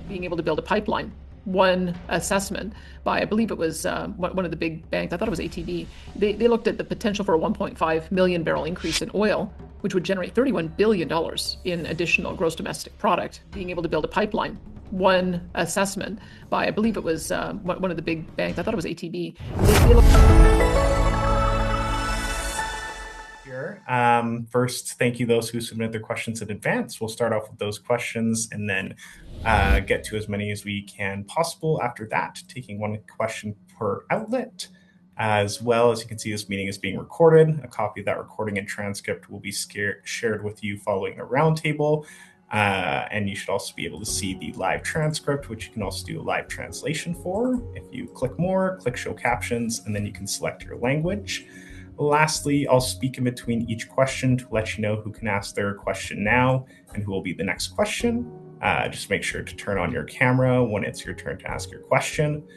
being able to build a pipeline. One assessment by, I believe it was one of the big banks, I thought it was ATB, they looked at the potential for a 1.5 million barrel increase in oil, which would generate $31 billion in additional gross domestic product, being able to build a pipeline. One assessment by, I believe it was one of the big banks, I thought it was ATB. First, thank you those who submitted their questions in advance. We'll start off with those questions and then get to as many as we can possible after that, taking one question per outlet. As well, as you can see, this meeting is being recorded. A copy of that recording and transcript will be shared with you following a roundtable. And you should also be able to see the live transcript, which you can also do a live translation for. If you click more, click show captions, and then you can select your language. Lastly, I'll speak in between each question to let you know who can ask their question now and who will be the next question. Just make sure to turn on your camera when it's your turn to ask your question.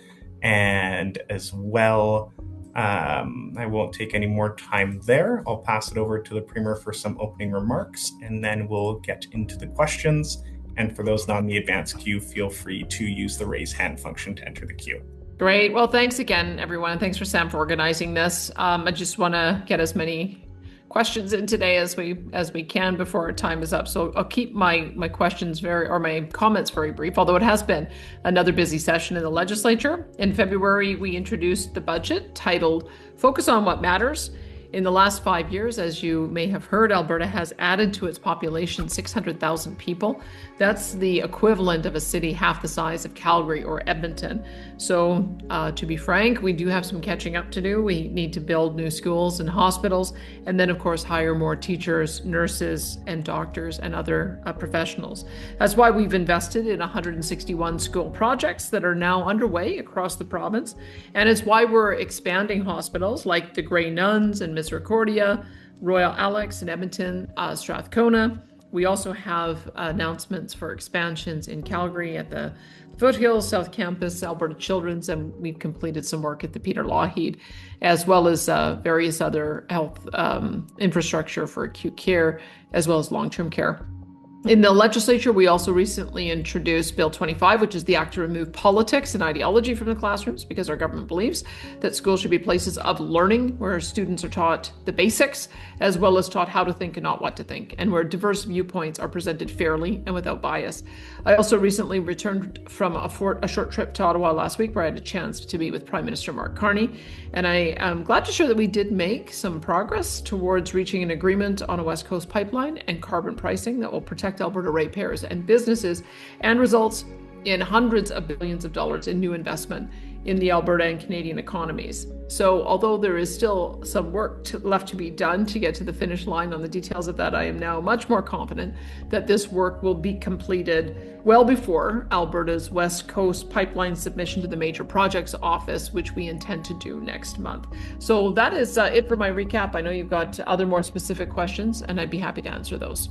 And as well, I won't take any more time there. I'll pass it over to the Premier for some opening remarks, and then we'll get into the questions. And for those not in the advanced queue, feel free to use the raise hand function to enter the queue. Great. Well, thanks again, everyone. Thanks for Sam for organizing this. I just want to get as many questions in today as we can before our time is up. So I'll keep my questions my comments very brief, although it has been another busy session in the legislature. In February, we introduced the budget titled Focus on What Matters. In the last 5 years, as you may have heard, Alberta has added to its population 600,000 people. That's the equivalent of a city half the size of Calgary or Edmonton. So to be frank, we do have some catching up to do. We need to build new schools and hospitals, and then of course hire more teachers, nurses, and doctors and other professionals. That's why we've invested in 161 school projects that are now underway across the province. And it's why we're expanding hospitals like the Grey Nuns and Misericordia, Royal Alex in Edmonton, Strathcona. We also have announcements for expansions in Calgary at the Foothills, South Campus, Alberta Children's, and we've completed some work at the Peter Lougheed, as well as various other health infrastructure for acute care, as well as long-term care. In the legislature, we also recently introduced Bill 25, which is the act to remove politics and ideology from the classrooms, because our government believes that schools should be places of learning where students are taught the basics, as well as taught how to think and not what to think, and where diverse viewpoints are presented fairly and without bias. I also recently returned from a short trip to Ottawa last week, where I had a chance to meet with Prime Minister Mark Carney, and I am glad to share that we did make some progress towards reaching an agreement on a West Coast pipeline and carbon pricing that will protect Alberta ratepayers and businesses, and results in hundreds of billions of dollars in new investment in the Alberta and Canadian economies. So although there is still some work left to be done to get to the finish line on the details of that, I am now much more confident that this work will be completed well before Alberta's West Coast pipeline submission to the Major Projects Office, which we intend to do next month. So that is it for my recap. I know you've got other more specific questions, and I'd be happy to answer those.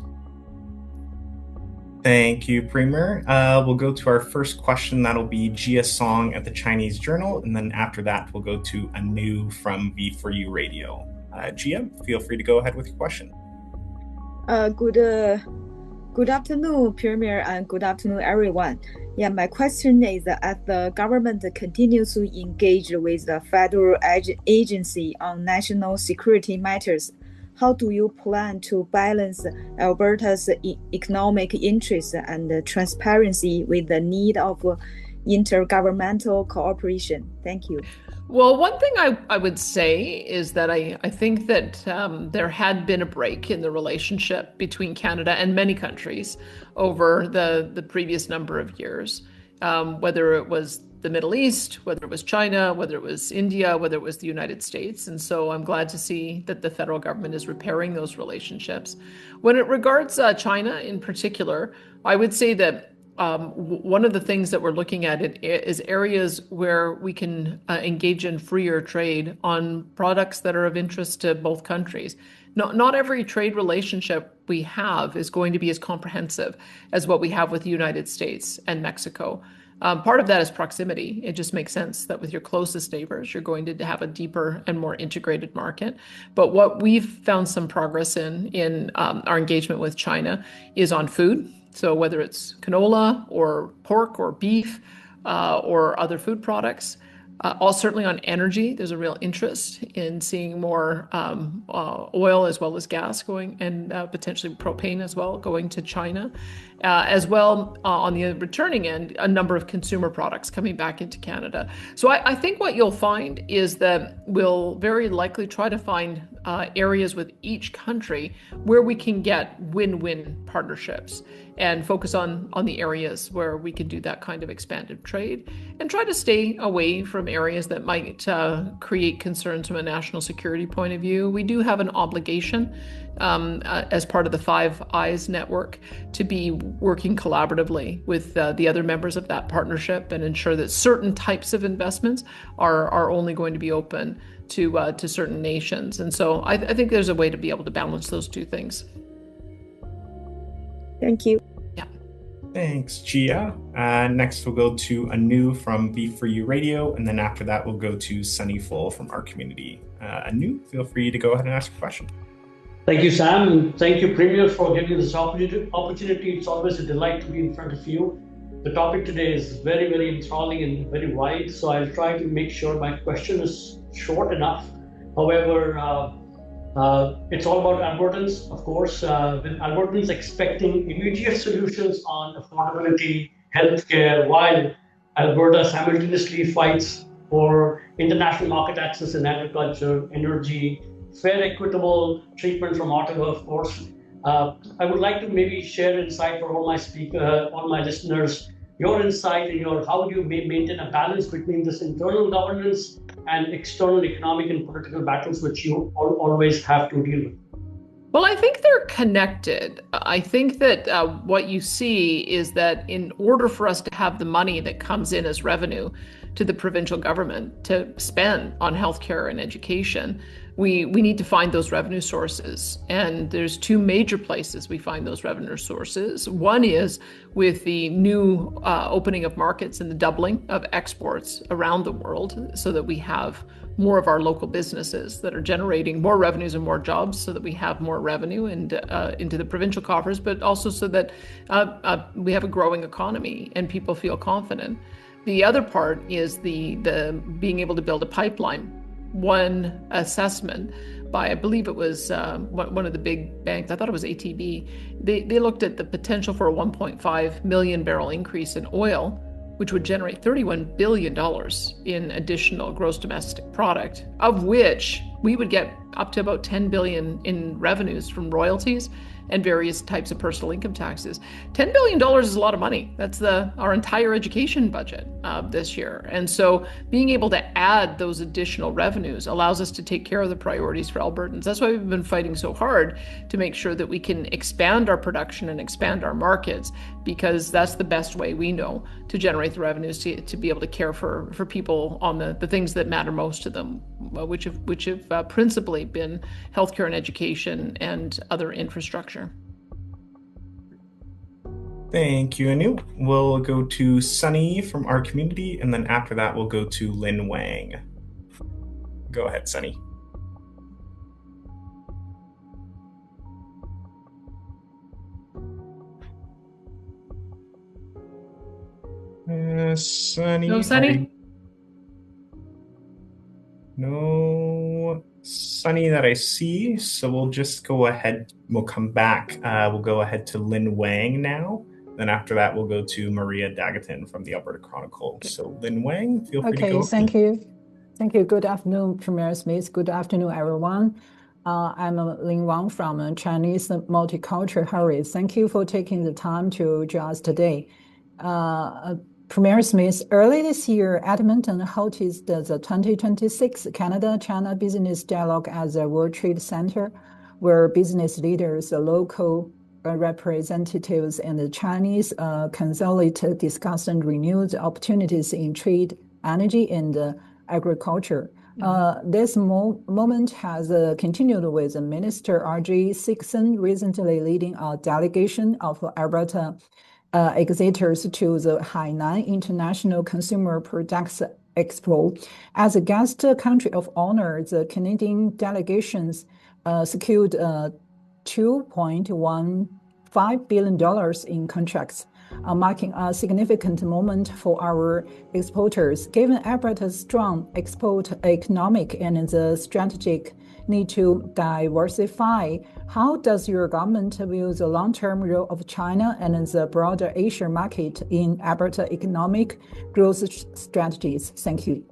Thank you, Premier. We'll go to our first question. That'll be Gia Song at the Chinese Journal. And then after that, we'll go to Anu from V4U Radio. Gia, feel free to go ahead with your question. Good afternoon, Premier, and good afternoon, everyone. Yeah, my question is, as the government continues to engage with the federal agency on national security matters, how do you plan to balance Alberta's economic interests and transparency with the need of intergovernmental cooperation? Thank you. Well, one thing I would say is that I think that there had been a break in the relationship between Canada and many countries over the previous number of years, whether it was the Middle East, whether it was China, whether it was India, whether it was the United States. And so I'm glad to see that the federal government is repairing those relationships. When it regards China in particular, I would say that one of the things that we're looking at is areas where we can engage in freer trade on products that are of interest to both countries. Not every trade relationship we have is going to be as comprehensive as what we have with the United States and Mexico. Part of that is proximity. It just makes sense that with your closest neighbors, you're going to have a deeper and more integrated market. But what we've found some progress in our engagement with China is on food. So whether it's canola or pork or beef or other food products, all certainly on energy, there's a real interest in seeing more oil as well as gas going, and potentially propane as well going to China. As well, on the returning end, a number of consumer products coming back into Canada. So I think what you'll find is that we'll very likely try to find areas with each country where we can get win-win partnerships and focus on the areas where we can do that kind of expanded trade, and try to stay away from areas that might create concerns from a national security point of view. We do have an obligation as part of the Five Eyes network to be working collaboratively with the other members of that partnership and ensure that certain types of investments are only going to be open to certain nations. And so I think there's a way to be able to balance those two things. Thank you. Yeah. Thanks, Gia. Next, we'll go to Anu from V4U Radio, and then after that, we'll go to Sunny Full from our community. Anu, feel free to go ahead and ask a question. Thank you, Sam, and thank you, Premier, for giving this opportunity. It's always a delight to be in front of you. The topic today is very, very enthralling and very wide, so I'll try to make sure my question is short enough. However, it's all about Albertans, of course, with Albertans expecting immediate solutions on affordability, healthcare, while Alberta simultaneously fights for international market access in agriculture, energy, fair, equitable treatment from Ottawa, of course. I would like to maybe share insight for all my listeners, your insight and how do you maintain a balance between this internal governance and external economic and political battles which you always have to deal with? Well, I think they're connected. I think that what you see is that in order for us to have the money that comes in as revenue to the provincial government to spend on healthcare and education, we need to find those revenue sources. And there's two major places we find those revenue sources. One is with the new opening of markets and the doubling of exports around the world, so that we have more of our local businesses that are generating more revenues and more jobs, so that we have more revenue and into the provincial coffers, but also so that we have a growing economy and people feel confident. The other part is the being able to build a pipeline. One assessment by, I believe it was one of the big banks, I thought it was ATB, they looked at the potential for a 1.5 million barrel increase in oil, which would generate $31 billion in additional gross domestic product, of which we would get up to about $10 billion in revenues from royalties and various types of personal income taxes. $10 billion is a lot of money. That's our entire education budget this year. And so being able to add those additional revenues allows us to take care of the priorities for Albertans. That's why we've been fighting so hard to make sure that we can expand our production and expand our markets, because that's the best way we know to generate the revenues to be able to care for people on the things that matter most to them, which have principally been healthcare and education and other infrastructure. Thank you, Anu. We'll go to Sunny from our community, and then after that, we'll go to Lin Wang. Go ahead, Sunny. Sunny. No, Sunny? No Sunny that I see, so we'll just go ahead. We'll come back. We'll go ahead to Lin Wang now. Then after that, we'll go to Maria Dagaton from the Alberta Chronicle. So Lin Wang, feel free to go. Okay, thank you. Thank you. Good afternoon, Premier Smith. Good afternoon, everyone. I'm Lin Wang from Chinese Multicultural Hurries. Thank you for taking the time to join us today. Premier Smith, early this year, Edmonton hosted the 2026 Canada-China Business Dialogue at the World Trade Center, where business leaders, local representatives, and the Chinese consolidated discussed and renewed opportunities in trade, energy, and agriculture. This moment has continued with Minister R.J. Sixon recently leading a delegation of Alberta exhibitors to the Hainan International Consumer Products Expo. As a guest country of honor, the Canadian delegations secured $2.15 $5 billion in contracts, marking a significant moment for our exporters. Given Alberta's strong export economic and the strategic need to diversify, how does your government view the long-term role of China and the broader Asian market in Alberta economic growth strategies? Thank you.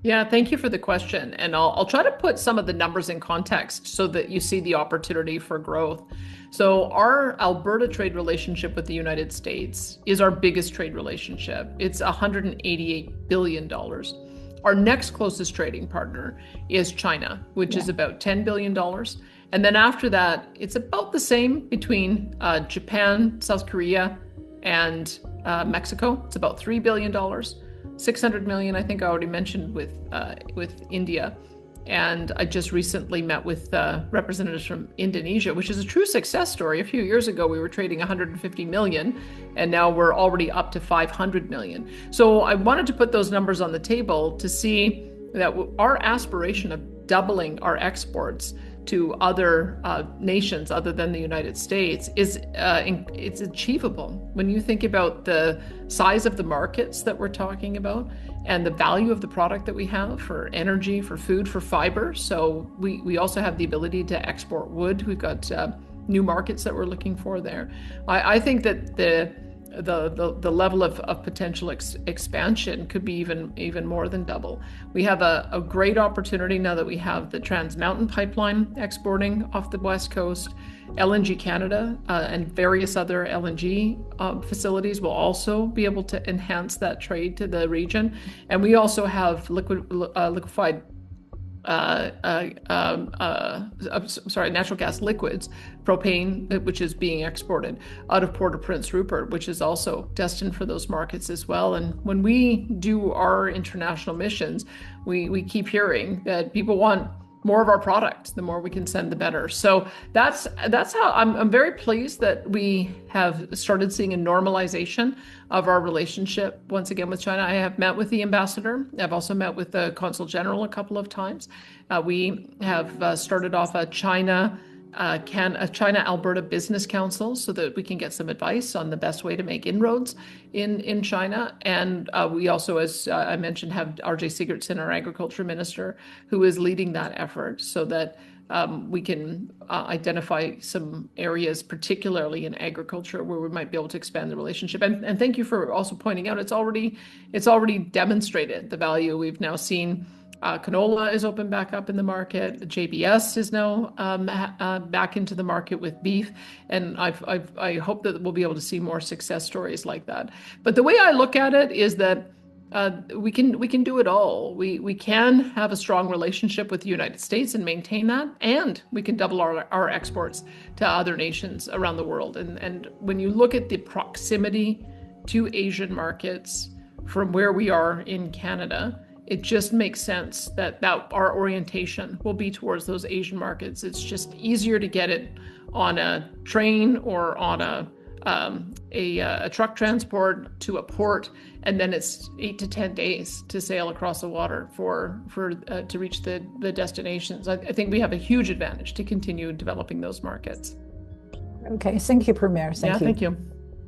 Yeah, thank you for the question. And I'll try to put some of the numbers in context so that you see the opportunity for growth. So our Alberta trade relationship with the United States is our biggest trade relationship. It's $188 billion. Our next closest trading partner is China, which is about $10 billion. And then after that, it's about the same between Japan, South Korea, and Mexico. It's about $3 billion. 600 million, I think I already mentioned with India. And I just recently met with representatives from Indonesia, which is a true success story. A few years ago, we were trading 150 million, and now we're already up to 500 million. So I wanted to put those numbers on the table to see that our aspiration of doubling our exports to other nations other than the United States is it's achievable. When you think about the size of the markets that we're talking about and the value of the product that we have for energy, for food, for fiber. So we also have the ability to export wood. We've got new markets that we're looking for there. I think that the level of potential expansion could be even more than double. We have a great opportunity now that we have the Trans Mountain Pipeline exporting off the West Coast. LNG Canada and various other LNG facilities will also be able to enhance that trade to the region. And we also have liquefied natural gas liquids, propane, which is being exported out of Port of Prince Rupert, which is also destined for those markets as well. And when we do our international missions, we keep hearing that people want more of our product. The more we can send, the better. So that's how I'm very pleased that we have started seeing a normalization of our relationship once again with China. I have met with the ambassador. I've also met with the consul general a couple of times. We have started off a China Alberta Business Council so that we can get some advice on the best way to make inroads in China. And we also, as I mentioned, have RJ Sigurdsson, our agriculture minister, who is leading that effort so that we can identify some areas, particularly in agriculture, where we might be able to expand the relationship. And thank you for also pointing out it's already demonstrated the value. We've now seen canola is open back up in the market. JBS is now back into the market with beef, and I hope that we'll be able to see more success stories like that. But the way I look at it is that we can do it all. We can have a strong relationship with the United States and maintain that, and we can double our exports to other nations around the world. And when you look at the proximity to Asian markets from where we are in Canada, it just makes sense that our orientation will be towards those Asian markets. It's just easier to get it on a train or on a truck transport to a port, and then it's 8 to 10 days to sail across the water to reach the destinations. I think we have a huge advantage to continue developing those markets. Okay, thank you, Premier. Thank you.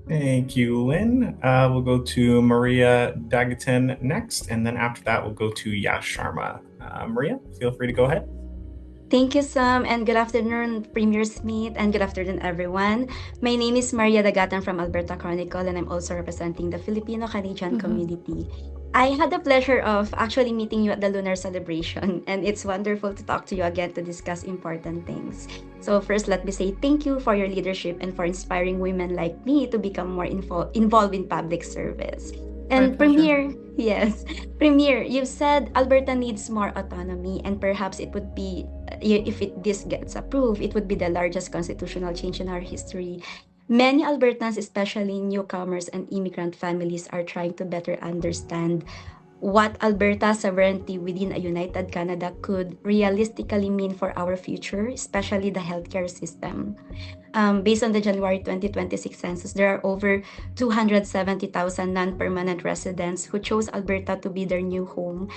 Thank you, Lynn. We'll go to Maria Dagaton next, and then after that, we'll go to Yash Sharma. Maria, feel free to go ahead. Thank you, Sam, and good afternoon, Premier Smith, and good afternoon, everyone. My name is Maria Dagatan from Alberta Chronicle, and I'm also representing the Filipino-Canadian community. I had the pleasure of actually meeting you at the lunar celebration, and it's wonderful to talk to you again to discuss important things. So first, let me say thank you for your leadership and for inspiring women like me to become more involved in public service. And Premier, you've said Alberta needs more autonomy, and perhaps it would be, if this gets approved, it would be the largest constitutional change in our history. Many Albertans, especially newcomers and immigrant families, are trying to better understand what Alberta's sovereignty within a united Canada could realistically mean for our future, especially the healthcare system. Based on the January 2026 census, there are over 270,000 non-permanent residents who chose Alberta to be their new home.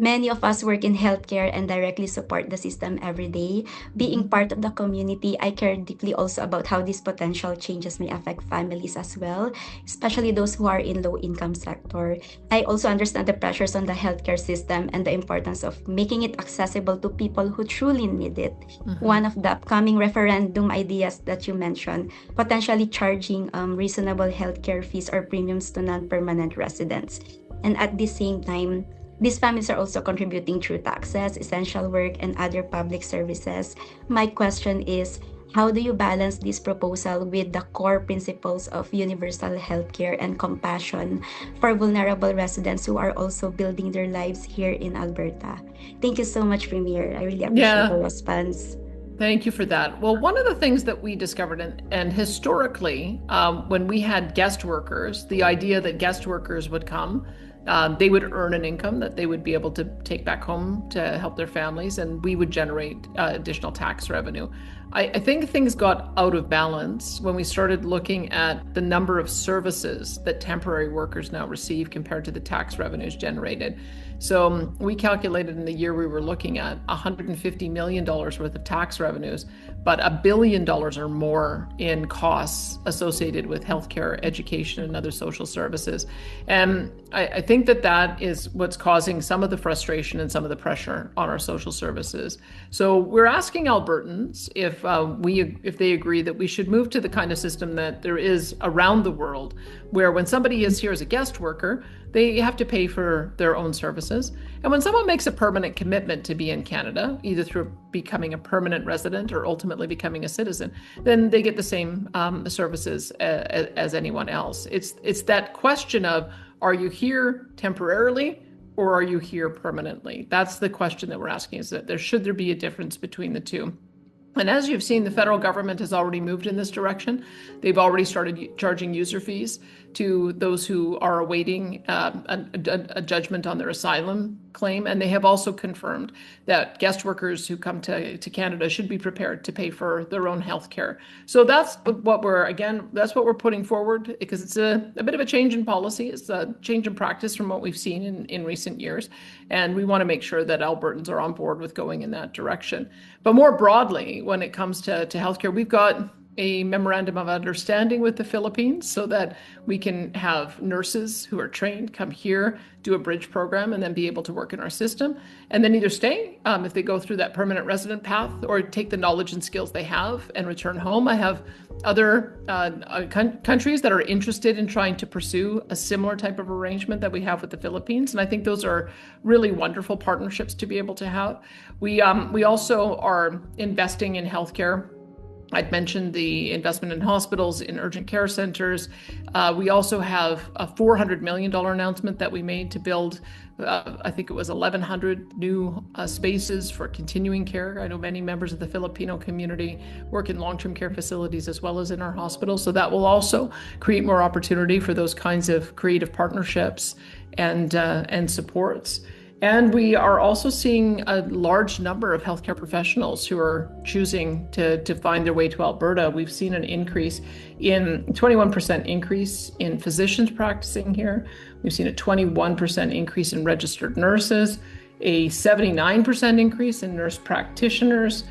Many of us work in healthcare and directly support the system every day. Being part of the community, I care deeply also about how these potential changes may affect families as well, especially those who are in low-income sector. I also understand the pressures on the healthcare system and the importance of making it accessible to people who truly need it. One of the upcoming referendum ideas that you mentioned, potentially charging reasonable healthcare fees or premiums to non-permanent residents. And at the same time, these families are also contributing through taxes, essential work, and other public services. My question is, how do you balance this proposal with the core principles of universal healthcare and compassion for vulnerable residents who are also building their lives here in Alberta? Thank you so much, Premier. I really appreciate the response. Thank you for that. Well, one of the things that we discovered, and historically, when we had guest workers, the idea that guest workers would come, they would earn an income that they would be able to take back home to help their families, and we would generate additional tax revenue. I think things got out of balance when we started looking at the number of services that temporary workers now receive compared to the tax revenues generated. So we calculated in the year we were looking at $150 million worth of tax revenues, but $1 billion or more in costs associated with healthcare, education, and other social services. And I think that is what's causing some of the frustration and some of the pressure on our social services. So we're asking Albertans if they agree that we should move to the kind of system that there is around the world, where when somebody is here as a guest worker, they have to pay for their own services. And when someone makes a permanent commitment to be in Canada, either through becoming a permanent resident or ultimately becoming a citizen, then they get the same services as anyone else. It's that question of, are you here temporarily or are you here permanently? That's the question that we're asking, is that should there be a difference between the two? And as you've seen, the federal government has already moved in this direction. They've already started charging user fees to those who are awaiting a judgment on their asylum claim. And they have also confirmed that guest workers who come to Canada should be prepared to pay for their own health care. So that's what we're putting forward, because it's a bit of a change in policy. It's a change in practice from what we've seen in recent years. And we want to make sure that Albertans are on board with going in that direction. But more broadly, when it comes to healthcare, we've got a memorandum of understanding with the Philippines so that we can have nurses who are trained come here, do a bridge program, and then be able to work in our system, and then either stay if they go through that permanent resident path, or take the knowledge and skills they have and return home. I have other countries that are interested in trying to pursue a similar type of arrangement that we have with the Philippines, and I think those are really wonderful partnerships to be able to have. We also are investing in healthcare. I'd mentioned the investment in hospitals, in urgent care centers. We also have a $400 million announcement that we made to build, I think it was 1,100 new spaces for continuing care. I know many members of the Filipino community work in long-term care facilities as well as in our hospitals. So that will also create more opportunity for those kinds of creative partnerships and supports. And we are also seeing a large number of healthcare professionals who are choosing to find their way to Alberta. We've seen an increase in 21% increase in physicians practicing here. We've seen a 21% increase in registered nurses, a 79% increase in nurse practitioners.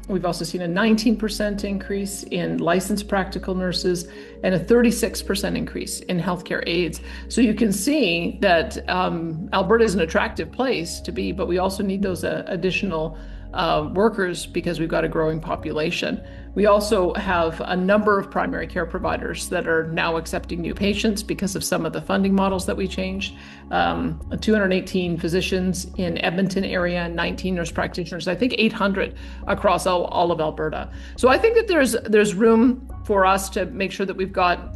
We've also seen a 19% increase in licensed practical nurses and a 36% increase in healthcare aides. So you can see that Alberta is an attractive place to be, but we also need those additional workers because we've got a growing population. We also have a number of primary care providers that are now accepting new patients because of some of the funding models that we changed. 218 physicians in Edmonton area and 19 nurse practitioners, I think 800 across all of Alberta. So I think that there's room for us to make sure that we've got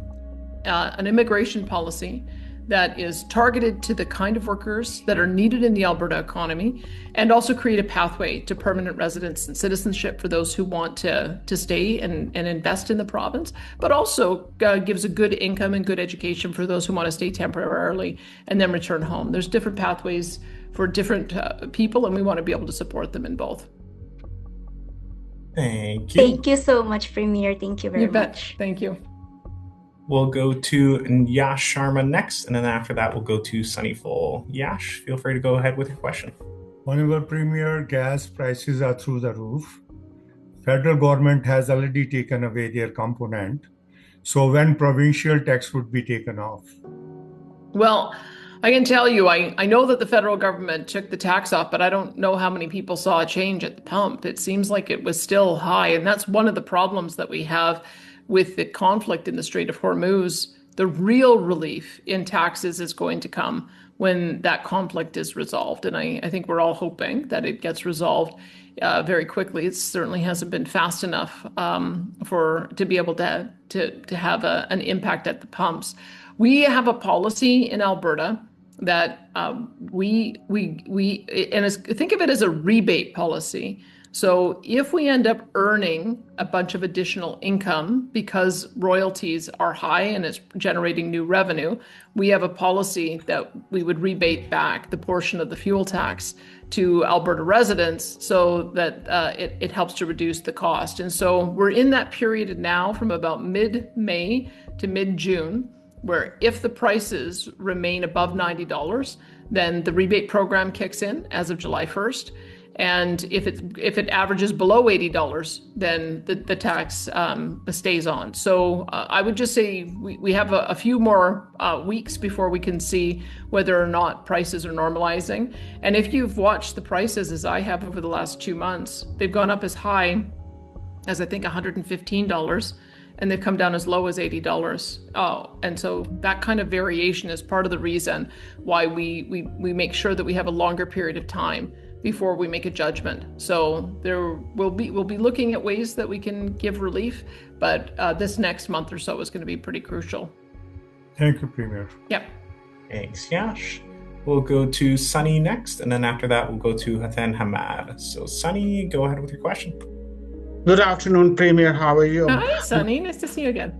an immigration policy that is targeted to the kind of workers that are needed in the Alberta economy, and also create a pathway to permanent residence and citizenship for those who want to stay and invest in the province, but also gives a good income and good education for those who want to stay temporarily and then return home. There's different pathways for different people, and we want to be able to support them in both. Thank you. Thank you so much, Premier. Thank you very much. Thank you. We'll go to Yash Sharma next, and then after that, we'll go to Sunnyful. Yash, feel free to go ahead with your question. Honourable Premier, gas prices are through the roof. Federal government has already taken away their component. So when provincial tax would be taken off? Well, I can tell you, I know that the federal government took the tax off, but I don't know how many people saw a change at the pump. It seems like it was still high. And that's one of the problems that we have with the conflict in the Strait of Hormuz. The real relief in taxes is going to come when that conflict is resolved. And I think we're all hoping that it gets resolved very quickly. It certainly hasn't been fast enough to be able to have an impact at the pumps. We have a policy in Alberta that think of it as a rebate policy. So if we end up earning a bunch of additional income because royalties are high and it's generating new revenue, we have a policy that we would rebate back the portion of the fuel tax to Alberta residents so that it helps to reduce the cost. And so we're in that period now from about mid-May to mid-June, where if the prices remain above $90, then the rebate program kicks in as of July 1st. And if it averages below $80, then the tax stays on. So I would just say we have a few more weeks before we can see whether or not prices are normalizing. And if you've watched the prices as I have over the last 2 months, they've gone up as high as I think $115, and they've come down as low as $80. And so that kind of variation is part of the reason why we make sure that we have a longer period of time before we make a judgment. So we'll be looking at ways that we can give relief, but this next month or so is going to be pretty crucial. Thank you, Premier. Yep. Thanks, Yash. We'll go to Sunny next, and then after that, we'll go to Hathan Hamad. So Sunny, go ahead with your question. Good afternoon, Premier. How are you? Hi, Sunny. Nice to see you again.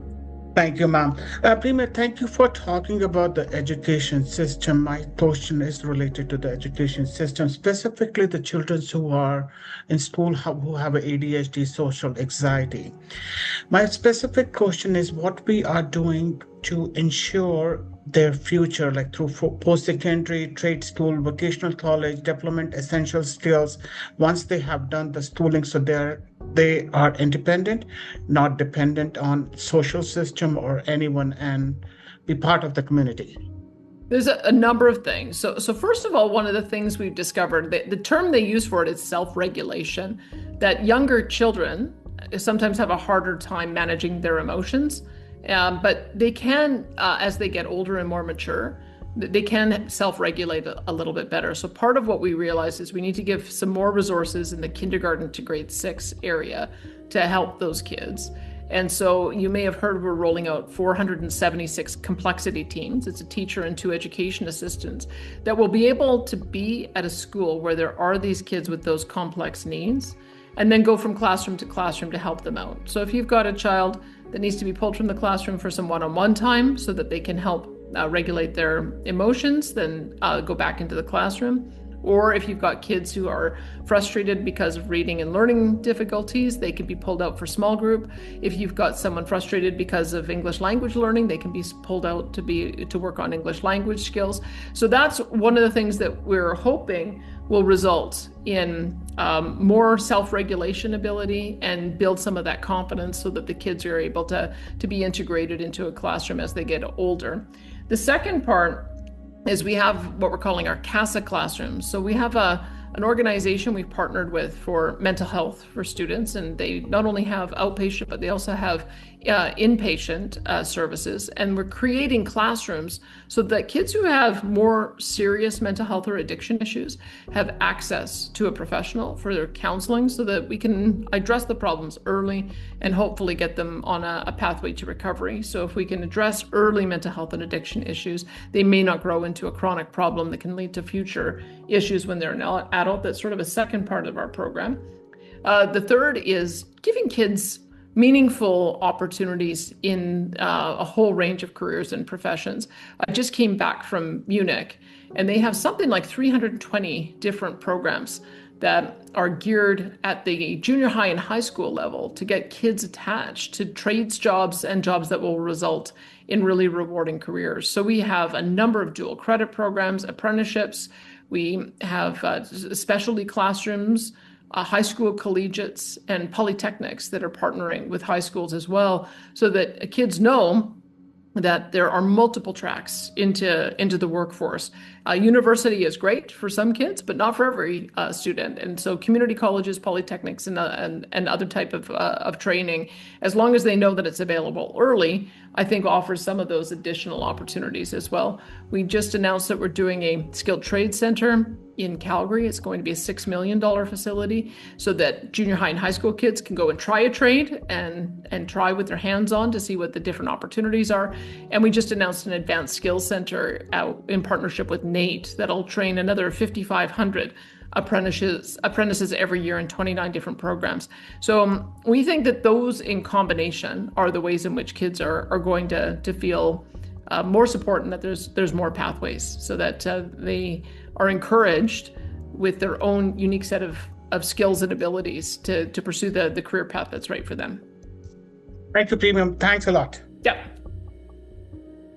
Thank you, ma'am. Premier, thank you for talking about the education system. My question is related to the education system, specifically the children who are in school who have ADHD, social anxiety. My specific question is what we are doing to ensure their future, like through post-secondary, trade school, vocational college, development, essential skills, once they have done the schooling, so they are independent, not dependent on social system or anyone, and be part of the community. There's a number of things. So first of all, one of the things we've discovered, the term they use for it is self-regulation, that younger children sometimes have a harder time managing their emotions. But they can, as they get older and more mature, they can self-regulate a little bit better. So part of what we realized is we need to give some more resources in the kindergarten to grade 6 area to help those kids. And so you may have heard we're rolling out 476 complexity teams. It's a teacher and 2 education assistants that will be able to be at a school where there are these kids with those complex needs, and then go from classroom to classroom to help them out. So if you've got a child that needs to be pulled from the classroom for some one-on-one time so that they can help regulate their emotions, then go back into the classroom. Or if you've got kids who are frustrated because of reading and learning difficulties, they can be pulled out for small group. If you've got someone frustrated because of English language learning, they can be pulled out to work on English language skills. So that's one of the things that we're hoping will result in more self-regulation ability and build some of that confidence so that the kids are able to be integrated into a classroom as they get older. The second part is we have what we're calling our CASA classrooms. So we have an organization we've partnered with for mental health for students, and they not only have outpatient, but they also have inpatient services. And we're creating classrooms so that kids who have more serious mental health or addiction issues have access to a professional for their counseling so that we can address the problems early and hopefully get them on a pathway to recovery. So if we can address early mental health and addiction issues, they may not grow into a chronic problem that can lead to future issues when they're an adult. That's sort of a second part of our program. The third is giving kids meaningful opportunities in a whole range of careers and professions. I just came back from Munich, and they have something like 320 different programs that are geared at the junior high and high school level to get kids attached to trades jobs and jobs that will result in really rewarding careers. So we have a number of dual credit programs, apprenticeships. We have specialty classrooms, high school collegiates, and polytechnics that are partnering with high schools as well, so that kids know that there are multiple tracks into the workforce. University is great for some kids, but not for every student. And so community colleges, polytechnics, and other type of training, as long as they know that it's available early, I think offers some of those additional opportunities as well. We just announced that we're doing a skilled trade center in Calgary. It's going to be a $6 million facility so that junior high and high school kids can go and try a trade and try with their hands on to see what the different opportunities are. And we just announced an advanced skills center out in partnership with NATE that'll train another 5,500 apprentices every year in 29 different programs. So we think that those in combination are the ways in which kids are going to feel more support, and that there's more pathways, so that they are encouraged with their own unique set of skills and abilities to pursue the career path that's right for them. Thank you, Premium. Thanks a lot. Yep.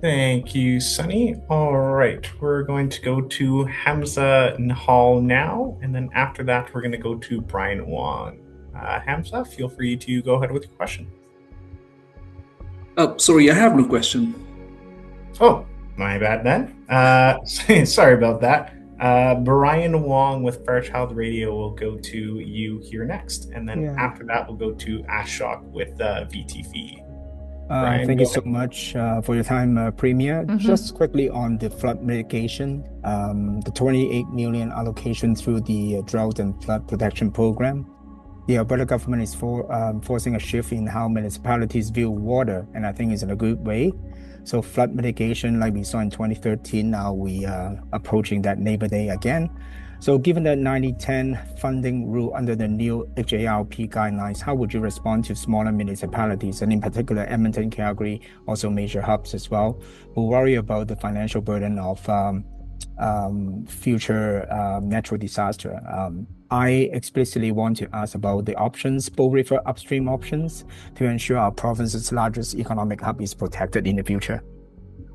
Thank you, Sunny. All right, we're going to go to Hamza Nahal now, and then after that, we're going to go to Brian Wong. Hamza, feel free to go ahead with your question. Oh, sorry, I have no question. Oh, my bad then. Sorry about that. Brian Wong with Fairchild Radio will go to you here next, and then after that, we'll go to Ashok with VTV. Thank you so much for your time, Premier. Just quickly on the flood mitigation, the 28 million allocation through the Drought and Flood Protection Program. The Alberta government is forcing a shift in how municipalities view water, and I think it's in a good way. So flood mitigation, like we saw in 2013, now we are approaching that Neighbor Day again. So given that 90-10 funding rule under the new HARP guidelines, how would you respond to smaller municipalities, and in particular Edmonton, Calgary, also major hubs as well, who worry about the financial burden of future natural disaster? I explicitly want to ask about the options, Bow River upstream options, to ensure our province's largest economic hub is protected in the future.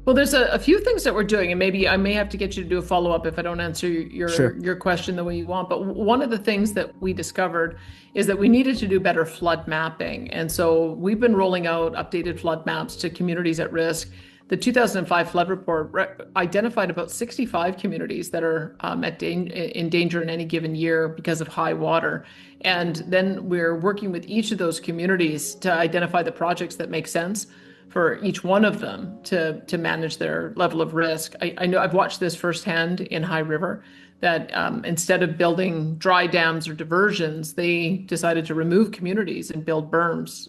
Well, there's a few things that we're doing, and maybe I may have to get you to do a follow-up if I don't answer your question the way you want. But one of the things that we discovered is that we needed to do better flood mapping. And so we've been rolling out updated flood maps to communities at risk. The 2005 flood report identified about 65 communities that are in danger in any given year because of high water. And then we're working with each of those communities to identify the projects that make sense for each one of them to manage their level of risk. I know I've watched this firsthand in High River, that instead of building dry dams or diversions, they decided to remove communities and build berms.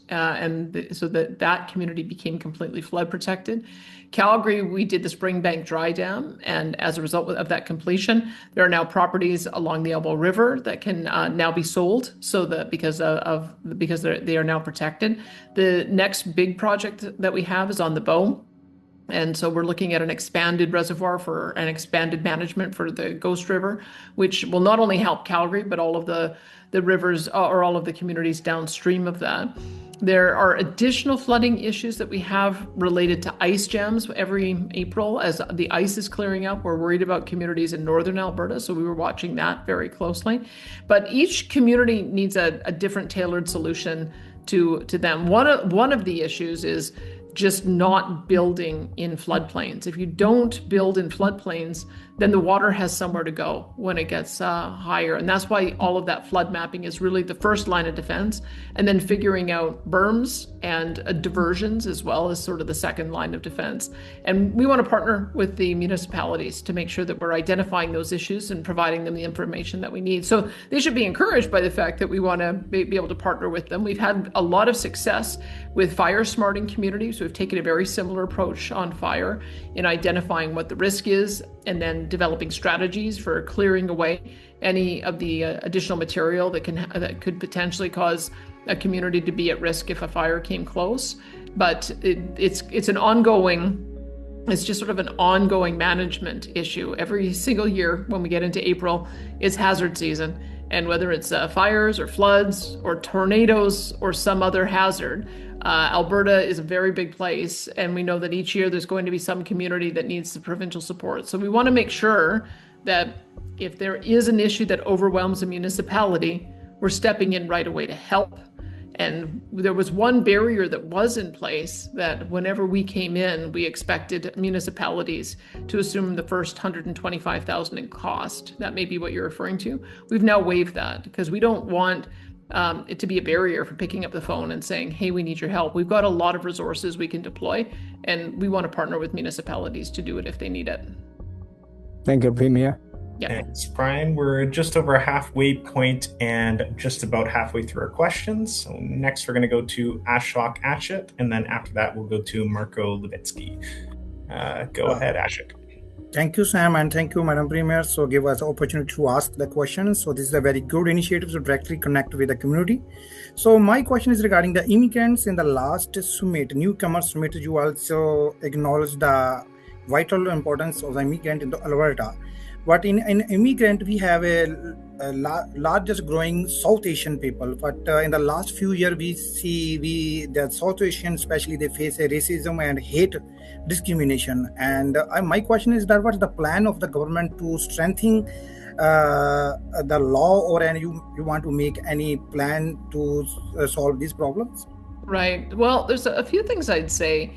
So that community became completely flood protected. Calgary, we did the Springbank Dry Dam, and as a result of that completion, there are now properties along the Elbow River that can now be sold, so that because they are now protected. The next big project that we have is on the Bow. And so we're looking at an expanded reservoir for an expanded management for the Ghost River, which will not only help Calgary, but all of the rivers or all of the communities downstream of that. There are additional flooding issues that we have related to ice jams every April. As the ice is clearing up, we're worried about communities in northern Alberta, so we were watching that very closely. But each community needs a different tailored solution to them. One of the issues is just not building in floodplains. If you don't build in floodplains, then the water has somewhere to go when it gets higher. And that's why all of that flood mapping is really the first line of defense, and then figuring out berms and diversions as well as sort of the second line of defense. And we want to partner with the municipalities to make sure that we're identifying those issues and providing them the information that we need. So they should be encouraged by the fact that we want to be able to partner with them. We've had a lot of success with fire smarting communities. We've taken a very similar approach on fire in identifying what the risk is, and then developing strategies for clearing away any of the additional material that could potentially cause a community to be at risk if a fire came close. But it's just sort of an ongoing management issue. Every single year when we get into April, it's hazard season. And whether it's fires or floods or tornadoes or some other hazard, Alberta is a very big place, and we know that each year there's going to be some community that needs the provincial support. So we want to make sure that if there is an issue that overwhelms a municipality, we're stepping in right away to help. And there was one barrier that was in place that whenever we came in, we expected municipalities to assume the first $125,000 in cost. That may be what you're referring to. We've now waived that because we don't want it to be a barrier for picking up the phone and saying, hey, we need your help. We've got a lot of resources we can deploy, and we want to partner with municipalities to do it if they need it. Thank you, Premier. Yeah. Thanks, Brian. We're just over a halfway point and just about halfway through our questions. So next we're going to go to Ashok Achet, and then after that we'll go to Marco Levitsky. Go ahead, Ashok. Thank you, Sam, and thank you, Madam Premier. So give us the opportunity to ask the questions. So this is a very good initiative to directly connect with the community. So my question is regarding the immigrants. In the last summit, newcomer summit, you also acknowledged the vital importance of the immigrant in Alberta. But in immigrant, we have a largest growing South Asian people. But in the last few years, we see the South Asian, especially, they face a racism and hate discrimination. And my question is that what's the plan of the government to strengthen the law, or you want to make any plan to solve these problems? Right. Well, there's a few things I'd say.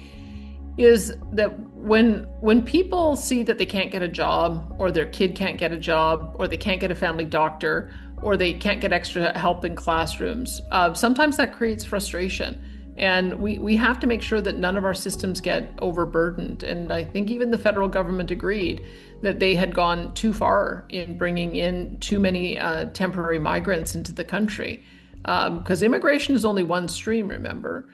Is that when people see that they can't get a job, or their kid can't get a job, or they can't get a family doctor, or they can't get extra help in classrooms, sometimes that creates frustration. And we have to make sure that none of our systems get overburdened. And I think even the federal government agreed that they had gone too far in bringing in too many temporary migrants into the country. Because immigration is only one stream, remember.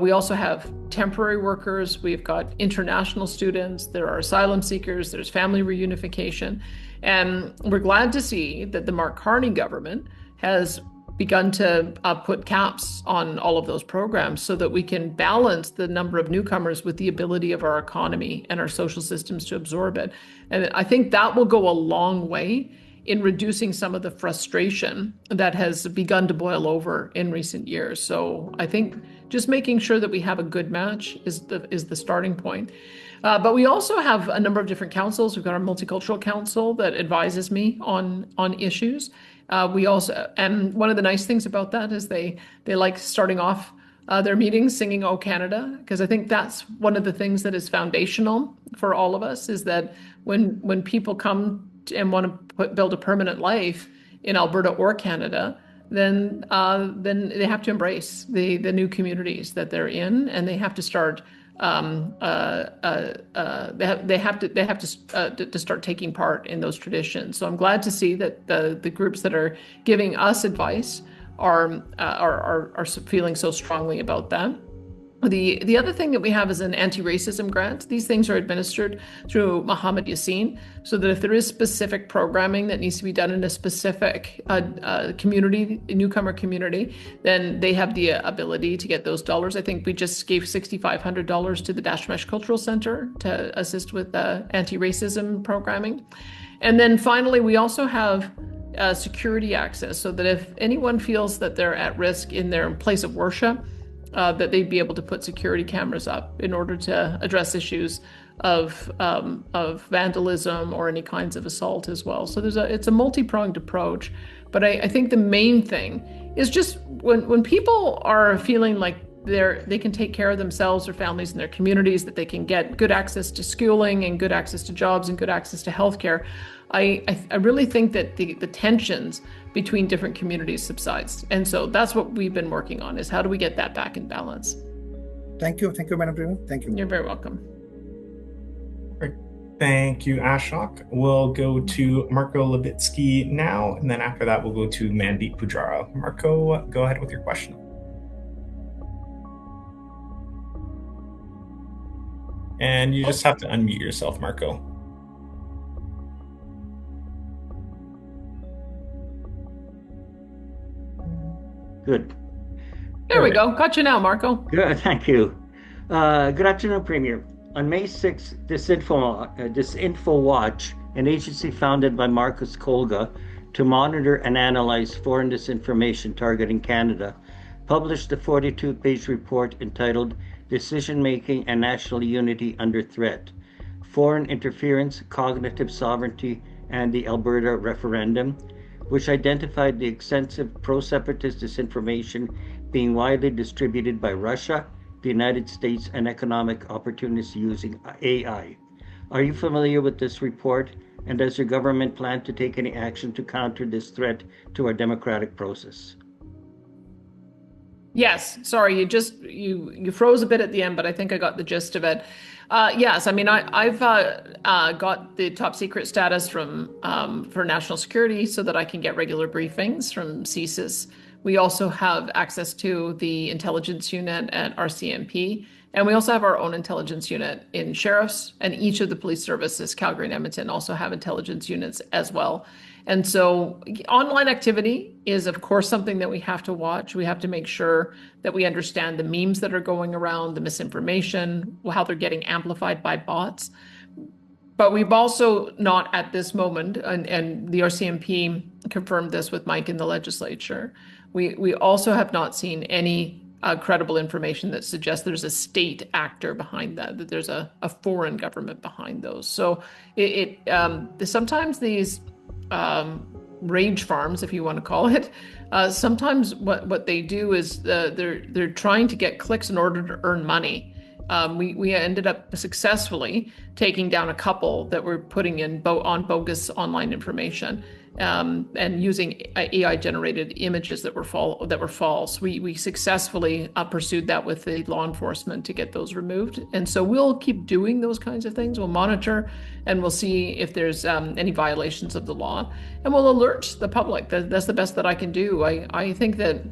We also have temporary workers, we've got international students, there are asylum seekers, there's family reunification. And we're glad to see that the Mark Carney government has begun to put caps on all of those programs so that we can balance the number of newcomers with the ability of our economy and our social systems to absorb it. And I think that will go a long way in reducing some of the frustration that has begun to boil over in recent years. So I think just making sure that we have a good match is the starting point. But we also have a number of different councils. We've got our Multicultural Council that advises me on issues. We also, and one of the nice things about that is they like starting off their meetings singing "O Canada," because I think that's one of the things that is foundational for all of us, is that when people come and want to build a permanent life in Alberta or Canada, then they have to embrace the new communities that they're in, and they have to start they have to start taking part in those traditions. So I'm glad to see that the groups that are giving us advice are feeling so strongly about that. The other thing that we have is an anti-racism grant. These things are administered through Mohammed Yassin, so that if there is specific programming that needs to be done in a specific community, newcomer community, then they have the ability to get those dollars. I think we just gave $6,500 to the Dashmesh Cultural Center to assist with anti-racism programming. And then finally, we also have security access, so that if anyone feels that they're at risk in their place of worship, that they'd be able to put security cameras up in order to address issues of vandalism or any kinds of assault as well. So it's a multi-pronged approach. But I think the main thing is just when people are feeling like they can take care of themselves or families in their communities, that they can get good access to schooling and good access to jobs and good access to healthcare, I really think that the tensions between different communities subsides. And so that's what we've been working on, is how do we get that back in balance? Thank you, Madam Premier. Thank you. You're very welcome. Great. Thank you, Ashok. We'll go to Marco Levitsky now, and then after that, we'll go to Mandeep Pujara. Marco, go ahead with your question. And you just have to unmute yourself, Marco. Good. There we go. Got you now, Marco. Good. Thank you. Good afternoon, Premier. On May 6th, Disinfo Watch, an agency founded by Marcus Kolga, to monitor and analyze foreign disinformation targeting Canada, published a 42-page report entitled Decision-Making and National Unity Under Threat, Foreign Interference, Cognitive Sovereignty, and the Alberta Referendum, which identified the extensive pro-separatist disinformation being widely distributed by Russia, the United States, and economic opportunists using AI. Are you familiar with this report? And does your government plan to take any action to counter this threat to our democratic process? Yes, sorry, you froze a bit at the end, but I think I got the gist of it. Yes, I mean I've got the top secret status from for national security so that I can get regular briefings from CSIS. We also have access to the intelligence unit at RCMP, and we also have our own intelligence unit in sheriffs, and each of the police services, Calgary and Edmonton, also have intelligence units as well. And so online activity is, of course, something that we have to watch. We have to make sure that we understand the memes that are going around, the misinformation, how they're getting amplified by bots. But we've also not at this moment, and the RCMP confirmed this with Mike in the legislature, we also have not seen any credible information that suggests there's a state actor behind that there's a foreign government behind those. So sometimes these rage farms, if you want to call it, sometimes what they do is they're trying to get clicks in order to earn money. We ended up successfully taking down a couple that were putting in on bogus online information and using AI generated images that were false. We successfully pursued that with the law enforcement to get those removed. And so we'll keep doing those kinds of things. We'll monitor and we'll see if there's any violations of the law, and we'll alert the public. That's the best that I can do. I think that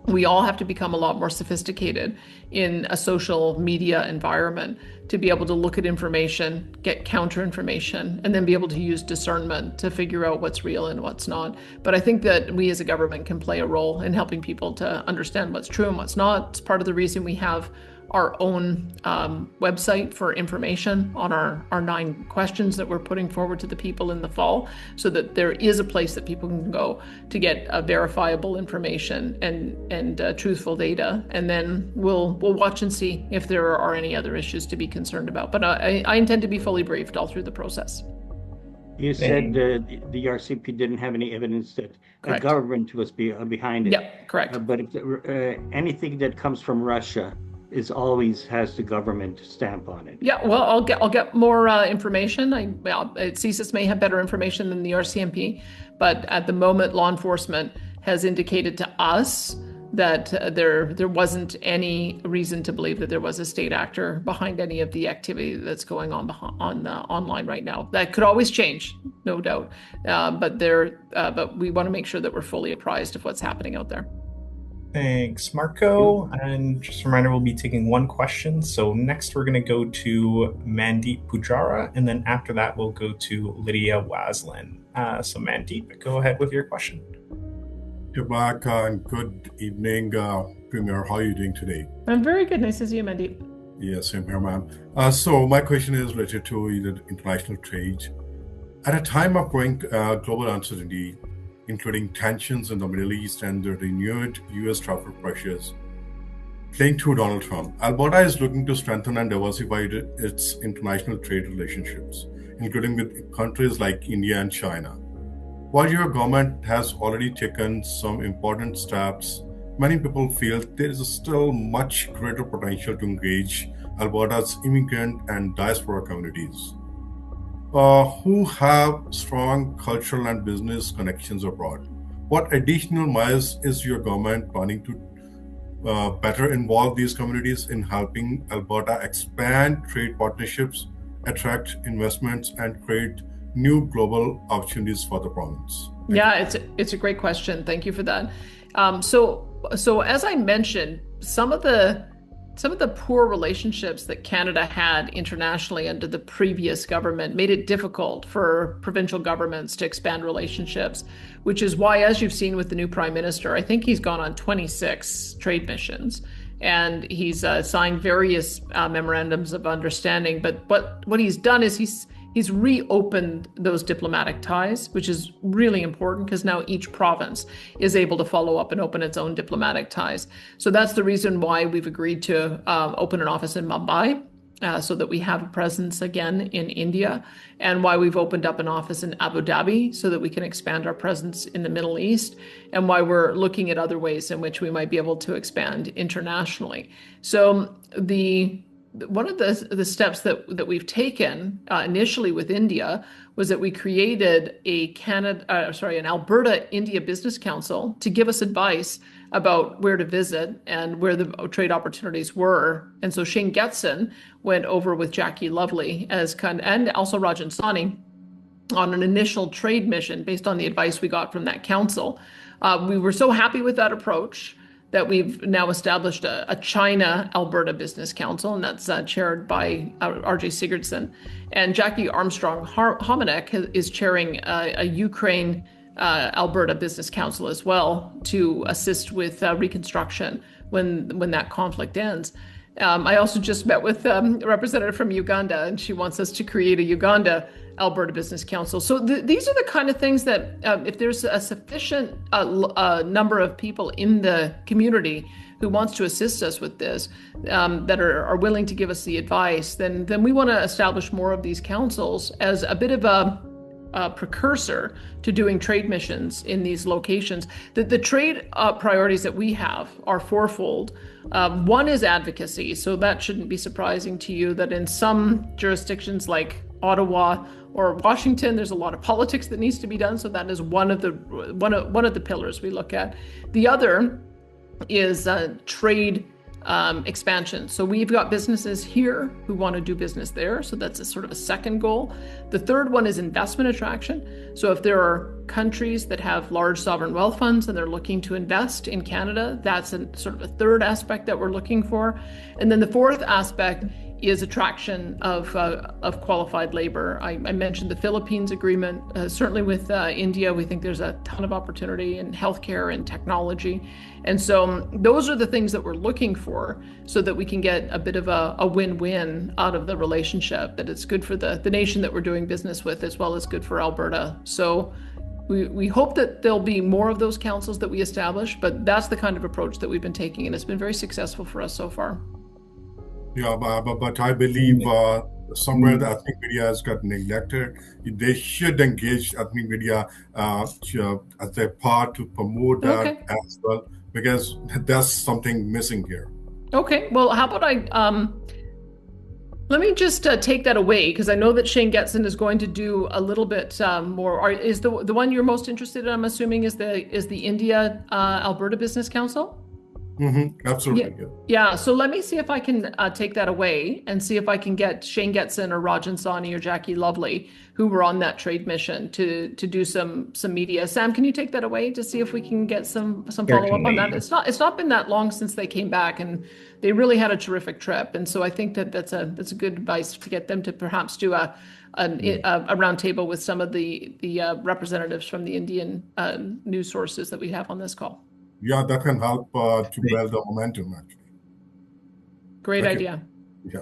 we all have to become a lot more sophisticated in a social media environment to be able to look at information, get counter information, and then be able to use discernment to figure out what's real and what's not. But I think that we as a government can play a role in helping people to understand what's true and what's not. It's part of the reason we have our own website for information on our 9 questions that we're putting forward to the people in the fall, so that there is a place that people can go to get verifiable information and truthful data. And then we'll watch and see if there are any other issues to be concerned about. But I intend to be fully briefed all through the process. You said the RCP didn't have any evidence that the government was behind it. Yeah, correct. But if anything that comes from Russia always has the government stamp on it. Yeah, well, I'll get more information. CSIS may have better information than the RCMP, but at the moment, law enforcement has indicated to us that there wasn't any reason to believe that there was a state actor behind any of the activity that's going on online right now. That could always change, no doubt. But we want to make sure that we're fully apprised of what's happening out there. Thanks, Marco. And just a reminder, we'll be taking 1 question. So next we're going to go to Mandeep Pujara, and then after that we'll go to Lydia Waslin. So Mandeep, go ahead with your question. Back and good evening, Premier. How are you doing today? I'm very good. Nice to see you, Mandeep. Yes, same here, ma'am. So my question is related to international trade. At a time of growing global uncertainty, including tensions in the Middle East and the renewed U.S. travel pressures playing through Donald Trump, Alberta is looking to strengthen and diversify its international trade relationships, including with countries like India and China. While your government has already taken some important steps, many people feel there is still much greater potential to engage Alberta's immigrant and diaspora communities who have strong cultural and business connections abroad. What additional measures is your government planning to better involve these communities in helping Alberta expand trade partnerships, attract investments, and create new global opportunities for the province? Yeah, it's a great question. Thank you for that. So as I mentioned, some of the poor relationships that Canada had internationally under the previous government made it difficult for provincial governments to expand relationships, which is why, as you've seen with the new Prime Minister, I think he's gone on 26 trade missions, and he's signed various memorandums of understanding. But what he's done is he's reopened those diplomatic ties, which is really important because now each province is able to follow up and open its own diplomatic ties. So that's the reason why we've agreed to open an office in Mumbai, so that we have a presence again in India, and why we've opened up an office in Abu Dhabi so that we can expand our presence in the Middle East, and why we're looking at other ways in which we might be able to expand internationally. So one of the steps that we've taken initially with India was that we created an Alberta India Business Council to give us advice about where to visit and where the trade opportunities were. And so Shane Getson went over with Jackie Lovely and also Rajan Sani on an initial trade mission based on the advice we got from that council. We were so happy with that approach that we've now established a China-Alberta Business Council, and that's chaired by RJ Sigurdsson. And Jackie Armstrong-Homanek is chairing a Ukraine Alberta Business Council as well to assist with reconstruction when that conflict ends. I also just met with a representative from Uganda, and she wants us to create a Uganda Alberta Business Council. So these are the kind of things that if there's a sufficient number of people in the community who wants to assist us with this, that are willing to give us the advice, then we want to establish more of these councils as a bit of a precursor to doing trade missions in these locations. The trade priorities that we have are fourfold. One is advocacy, so that shouldn't be surprising to you that in some jurisdictions like Ottawa or Washington, there's a lot of politics that needs to be done. So that is one of the pillars we look at. The other is trade expansion. So we've got businesses here who want to do business there. So that's a sort of a second goal. The third one is investment attraction. So if there are countries that have large sovereign wealth funds and they're looking to invest in Canada, that's sort of a third aspect that we're looking for. And then the fourth aspect is attraction of qualified labor. I mentioned the Philippines agreement. Certainly with India, we think there's a ton of opportunity in healthcare and technology. And so those are the things that we're looking for so that we can get a bit of a win-win out of the relationship, that it's good for the nation that we're doing business with as well as good for Alberta. So we hope that there'll be more of those councils that we establish, but that's the kind of approach that we've been taking, and it's been very successful for us so far. Yeah, but I believe somewhere the ethnic media has got neglected. They should engage ethnic media as their part to promote that as well, because that's something missing here. Okay, well, how about let me just take that away, because I know that Shane Getson is going to do a little bit more. Is the one you're most interested in, I'm assuming, is the India Alberta Business Council? Mm-hmm. Absolutely. Yeah. So let me see if I can take that away and see if I can get Shane Getson or Rajan Sani or Jackie Lovely, who were on that trade mission, to do some media. Sam, can you take that away to see if we can get some follow up on that? It's not been that long since they came back, and they really had a terrific trip. And so I think that's a good advice to get them to perhaps do a roundtable with some of the representatives from the Indian news sources that we have on this call. Yeah, that can help to build the momentum, actually. Great idea. Yeah.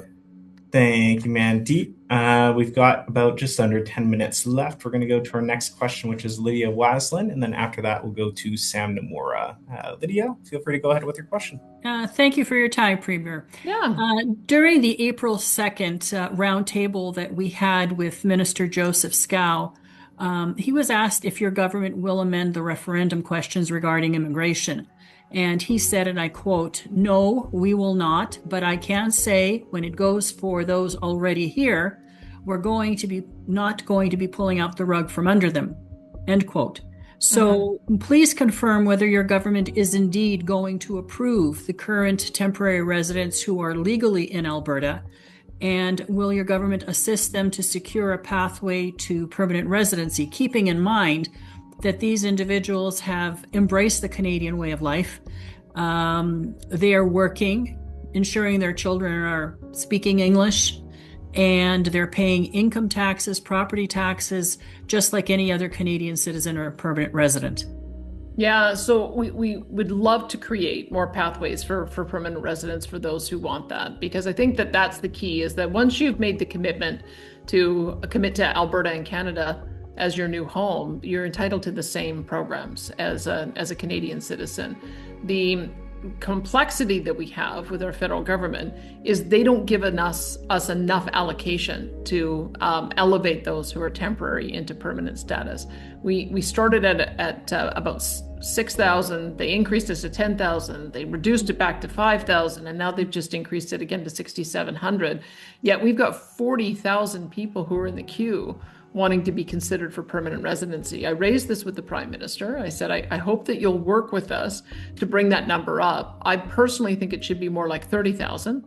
Thank you, Mandeep. We've got about just under 10 minutes left. We're going to go to our next question, which is Lydia Waslin. And then after that, we'll go to Sam Nomura. Lydia, feel free to go ahead with your question. Thank you for your time, Premier. Yeah. During the April 2nd roundtable that we had with Minister Joseph Scow, he was asked if your government will amend the referendum questions regarding immigration. And he said, and I quote, "No, we will not, but I can say when it goes for those already here, we're not going to be pulling out the rug from under them," end quote. So please confirm whether your government is indeed going to approve the current temporary residents who are legally in Alberta, and will your government assist them to secure a pathway to permanent residency, keeping in mind that these individuals have embraced the Canadian way of life. They are working, ensuring their children are speaking English, and they're paying income taxes, property taxes, just like any other Canadian citizen or permanent resident. Yeah, so we would love to create more pathways for permanent residents for those who want that, because I think that that's the key, is that once you've made the commitment to commit to Alberta and Canada as your new home, you're entitled to the same programs as a Canadian citizen. The complexity that we have with our federal government is they don't give us enough allocation to elevate those who are temporary into permanent status. We started at about 6,000. They increased us to 10,000. They reduced it back to 5,000, and now they've just increased it again to 6,700. Yet we've got 40,000 people who are in the queue wanting to be considered for permanent residency. I raised this with the Prime Minister. I said, I hope that you'll work with us to bring that number up. I personally think it should be more like 30,000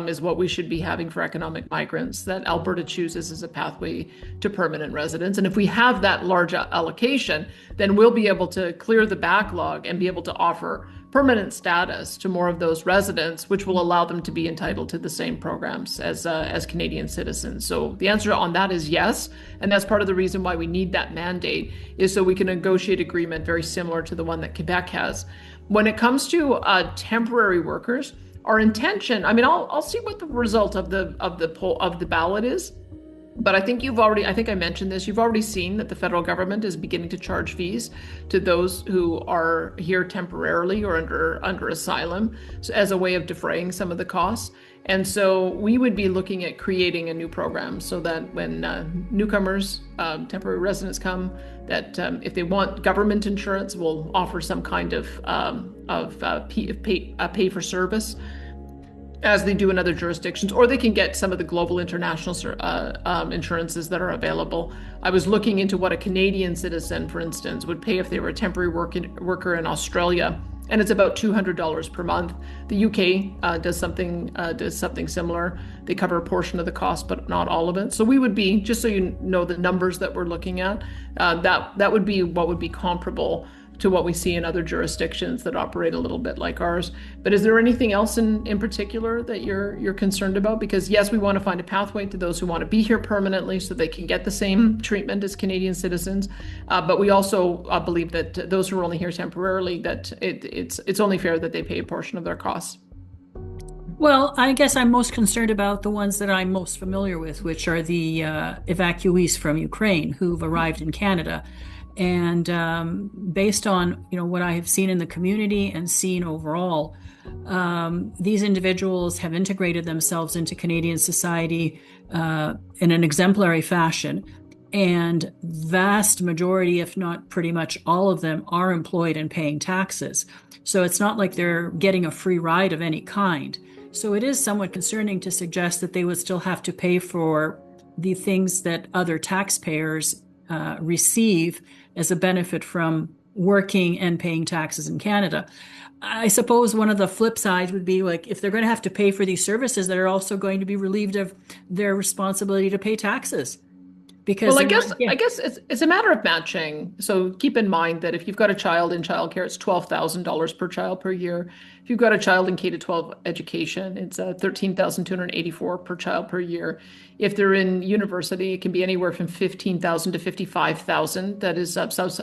is what we should be having for economic migrants that Alberta chooses as a pathway to permanent residence. And if we have that large allocation, then we'll be able to clear the backlog and be able to offer permanent status to more of those residents, which will allow them to be entitled to the same programs as Canadian citizens. So the answer on that is yes. And that's part of the reason why we need that mandate, is so we can negotiate agreement very similar to the one that Quebec has. When it comes to temporary workers, our intention, I mean, I'll see what the result of the ballot is. But I think I think I mentioned this, you've already seen that the federal government is beginning to charge fees to those who are here temporarily or under asylum, so as a way of defraying some of the costs. And so we would be looking at creating a new program so that when newcomers, temporary residents come, that if they want government insurance, we'll offer some kind of pay for service, as they do in other jurisdictions, or they can get some of the global international insurances that are available. I was looking into what a Canadian citizen, for instance, would pay if they were a temporary worker in Australia, and it's about $200 per month. The UK does something similar. They cover a portion of the cost, but not all of it. So we would be, just so you know the numbers that we're looking at, that would be what would be comparable to what we see in other jurisdictions that operate a little bit like ours. But is there anything else in particular that you're concerned about? Because yes, we want to find a pathway to those who want to be here permanently so they can get the same treatment as Canadian citizens. But we also believe that those who are only here temporarily, that it's only fair that they pay a portion of their costs. Well, I guess I'm most concerned about the ones that I'm most familiar with, which are the evacuees from Ukraine who've arrived in Canada. And based on what I have seen in the community and seen overall, these individuals have integrated themselves into Canadian society in an exemplary fashion. And vast majority, if not pretty much all of them, are employed and paying taxes. So it's not like they're getting a free ride of any kind. So it is somewhat concerning to suggest that they would still have to pay for the things that other taxpayers receive as a benefit from working and paying taxes in Canada. I suppose one of the flip sides would be, like, if they're going to have to pay for these services, they're also going to be relieved of their responsibility to pay taxes. Because I guess it's a matter of matching. So keep in mind that if you've got a child in childcare, it's $12,000 per child per year. If you've got a child in K-12 education, it's $13,284 per child per year. If they're in university, it can be anywhere from $15,000 to $55,000 that is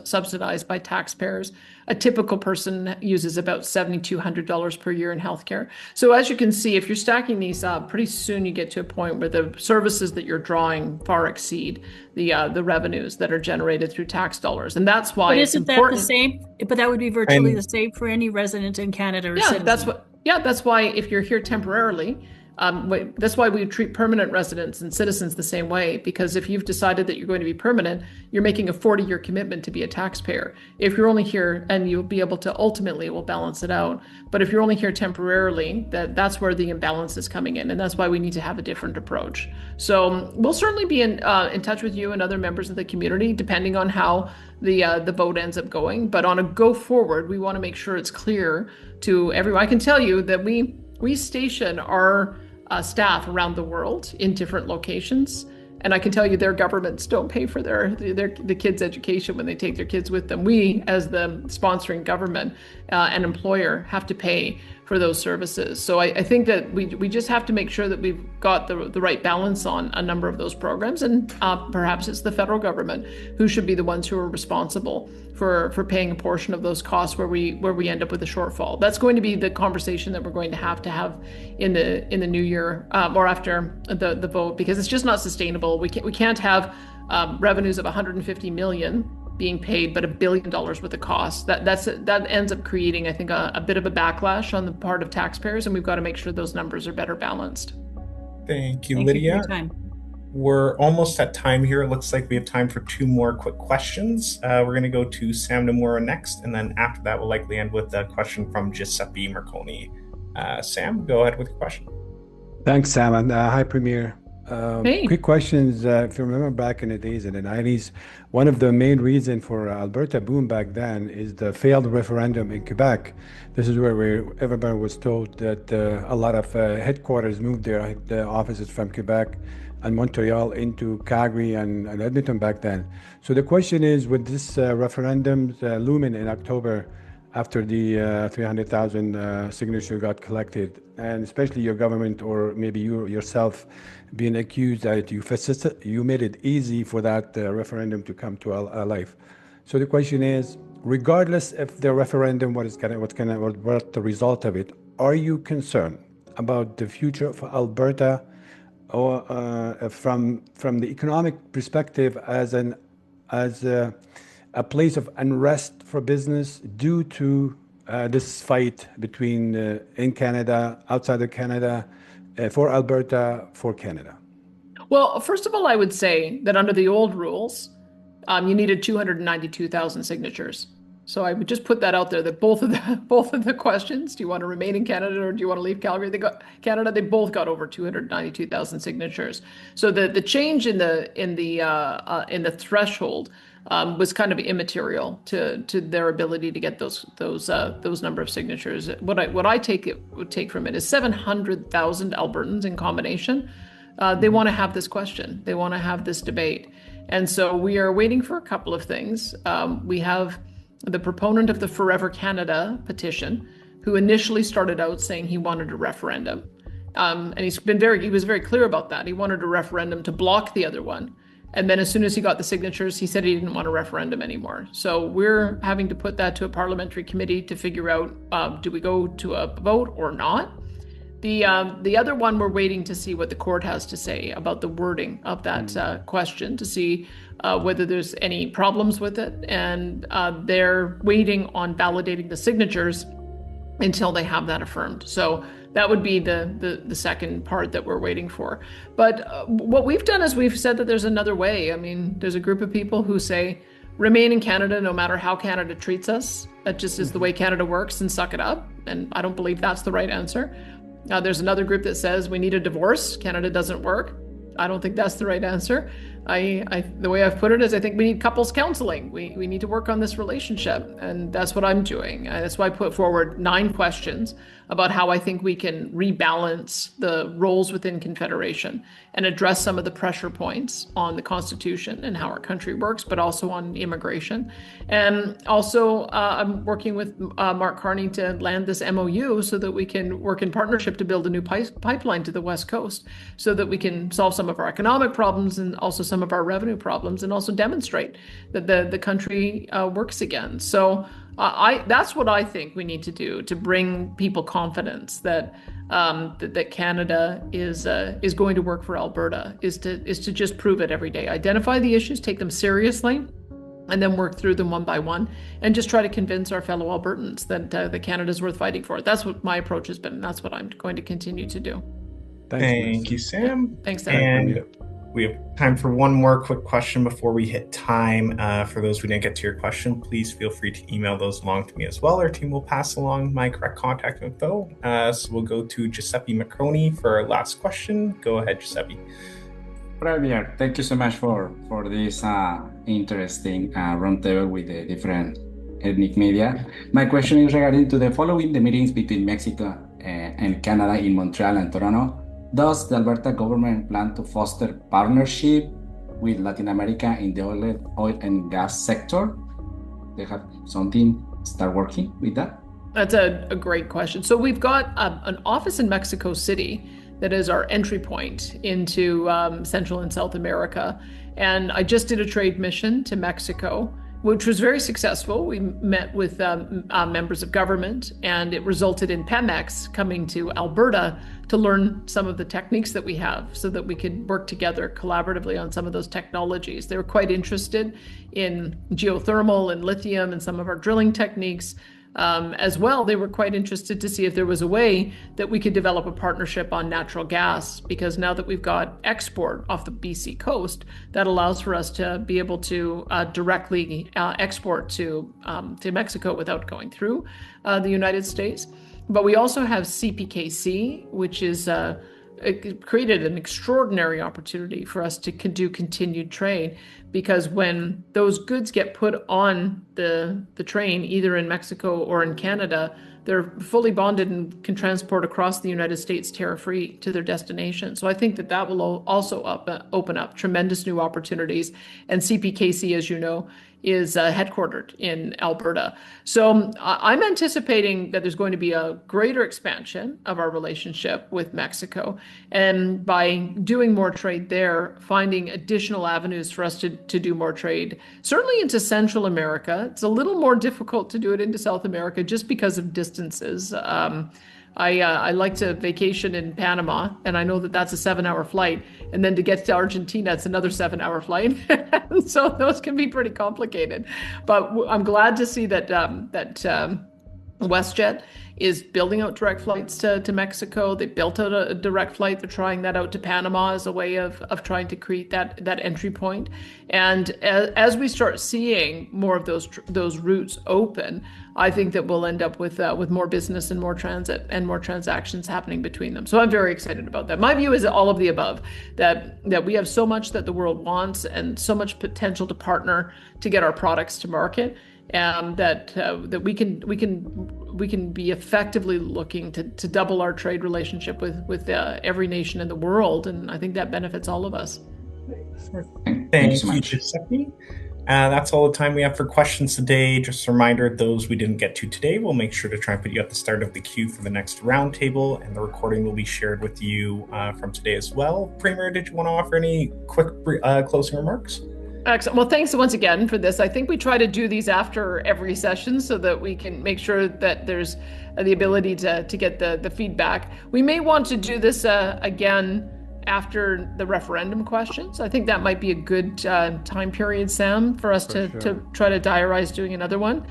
subsidized by taxpayers. A typical person uses about $7,200 per year in healthcare. So as you can see, if you're stacking these up, pretty soon you get to a point where the services that you're drawing far exceed the revenues that are generated through tax dollars. And that's why it's important. That the same? But that would be virtually the same for any resident in Canada or citizen. That's why if you're here temporarily, that's why we treat permanent residents and citizens the same way, because if you've decided that you're going to be permanent, you're making a 40-year commitment to be a taxpayer. If you're only here, and you'll be able to, ultimately it will balance it out. But if you're only here temporarily, that's where the imbalance is coming in. And that's why we need to have a different approach. So we'll certainly be in touch with you and other members of the community, depending on how the vote ends up going. But on a go forward, we want to make sure it's clear to everyone. I can tell you that we station our staff around the world in different locations. And I can tell you their governments don't pay for the kids' education when they take their kids with them. We, as the sponsoring government and employer, have to pay for those services. So I think that we just have to make sure that we've got the right balance on a number of those programs, and perhaps it's the federal government who should be the ones who are responsible for paying a portion of those costs where we end up with a shortfall. That's going to be the conversation that we're going to have in the new year or after the vote, because it's just not sustainable. We can't have revenues of $150 million being paid, but $1 billion worth of costs. That ends up creating, I think, a bit of a backlash on the part of taxpayers, and we've got to make sure those numbers are better balanced. Thank you, Lydia. You for your time. We're almost at time here. It looks like we have time for 2 more quick questions. We're going to go to Sam Nomura next, and then after that, we'll likely end with a question from Giuseppe Marconi. Sam, go ahead with your question. Thanks, Sam, and hi, Premier. Hey. Quick questions. If you remember back in the days in the 90s, one of the main reasons for Alberta boom back then is the failed referendum in Quebec. This is where everybody was told that a lot of headquarters moved their offices from Quebec and Montreal into Calgary and Edmonton back then. So the question is, with this referendum looming in October, after the 300,000 signature got collected, and especially your government or maybe you yourself being accused that you made it easy for that referendum to come to life. So the question is, regardless if the referendum, what the result of it, are you concerned about the future of Alberta, or from the economic perspective as a place of unrest for business due to this fight between in Canada, outside of Canada, for Alberta, for Canada? Well, first of all, I would say that under the old rules, you needed 292,000 signatures. So I would just put that out there, that both of the questions, do you want to remain in Canada or do you want to leave Calgary? They both got over 292,000 signatures. So the change in the threshold was kind of immaterial to their ability to get those number of signatures. What I take from it is 700,000 Albertans in combination. They want to have this question. They want to have this debate. And so we are waiting for a couple of things. We have the proponent of the Forever Canada petition, who initially started out saying he wanted a referendum. And he was very clear about that. He wanted a referendum to block the other one. And then as soon as he got the signatures, he said he didn't want a referendum anymore. So we're having to put that to a parliamentary committee to figure out, do we go to a vote or not? The other one, we're waiting to see what the court has to say about the wording of that question, to see whether there's any problems with it. And they're waiting on validating the signatures until they have that affirmed. So that would be the second part that we're waiting for. But what we've done is we've said that there's another way. I mean, there's a group of people who say, remain in Canada no matter how Canada treats us. That just is the way Canada works, and suck it up. And I don't believe that's the right answer. There's another group that says we need a divorce. Canada doesn't work. I don't think that's the right answer. The way I've put it is, I think we need couples counseling. We need to work on this relationship, and that's what I'm doing. That's why I put forward 9 questions about how I think we can rebalance the roles within Confederation and address some of the pressure points on the Constitution and how our country works, but also on immigration. And also, I'm working with Mark Carney to land this MOU so that we can work in partnership to build a new pipeline to the West Coast, so that we can solve some of our economic problems and also some of our revenue problems, and also demonstrate that the country works again. So that's what I think we need to do to bring people confidence that that Canada is going to work for Alberta, is to just prove it every day, identify the issues, take them seriously, and then work through them one by one, and just try to convince our fellow Albertans that Canada is worth fighting for. That's what my approach has been, and that's what I'm going to continue to do. Thank you, Sam. Thanks, Sam. And we have time for one more quick question before we hit time. For those who didn't get to your question, please feel free to email those along to me as well. Our team will pass along my correct contact info. So we'll go to Giuseppe Marconi for our last question. Go ahead, Giuseppe. Premier, thank you so much for this interesting roundtable with the different ethnic media. My question is regarding to the following the meetings between Mexico and Canada in Montreal and Toronto. Does the Alberta government plan to foster partnership with Latin America in the oil and gas sector? They have something start working with that? That's a great question. So we've got an office in Mexico City that is our entry point into Central and South America. And I just did a trade mission to Mexico, which was very successful. We met with members of government, and it resulted in Pemex coming to Alberta to learn some of the techniques that we have so that we could work together collaboratively on some of those technologies. They were quite interested in geothermal and lithium and some of our drilling techniques. As well, they were quite interested to see if there was a way that we could develop a partnership on natural gas, because now that we've got export off the BC coast, that allows for us to be able to directly export to Mexico without going through the United States. But we also have CPKC, which is it created an extraordinary opportunity for us to do continued trade, because when those goods get put on the train, either in Mexico or in Canada, they're fully bonded and can transport across the United States tariff-free to their destination. So I think that will also open up tremendous new opportunities. And CPKC, as you know, is headquartered in Alberta. So I'm anticipating that there's going to be a greater expansion of our relationship with Mexico. And by doing more trade there, finding additional avenues for us to do more trade, certainly into Central America. It's a little more difficult to do it into South America just because of distances. I like to vacation in Panama, and I know that that's a 7-hour flight. And then to get to Argentina, it's another 7-hour flight. So those can be pretty complicated. But I'm glad to see that WestJet is building out direct flights to Mexico. They built out a direct flight. They're trying that out to Panama as a way of trying to create that entry point. And as we start seeing more of those routes open, I think that we'll end up with more business and more transit and more transactions happening between them. So I'm very excited about that. My view is all of the above, that we have so much that the world wants and so much potential to partner to get our products to market. That we can be effectively looking to double our trade relationship with every nation in the world, and I think that benefits all of us. Thank you so much, Giuseppe. That's all the time we have for questions today. Just a reminder, those we didn't get to today, we'll make sure to try and put you at the start of the queue for the next roundtable, and the recording will be shared with you from today as well. Premier, did you want to offer any quick closing remarks? Excellent. Well, thanks once again for this. I think we try to do these after every session so that we can make sure that there's the ability to get the feedback. We may want to do this again after the referendum questions. I think that might be a good time period, Sam, for us to try to diarize doing another one.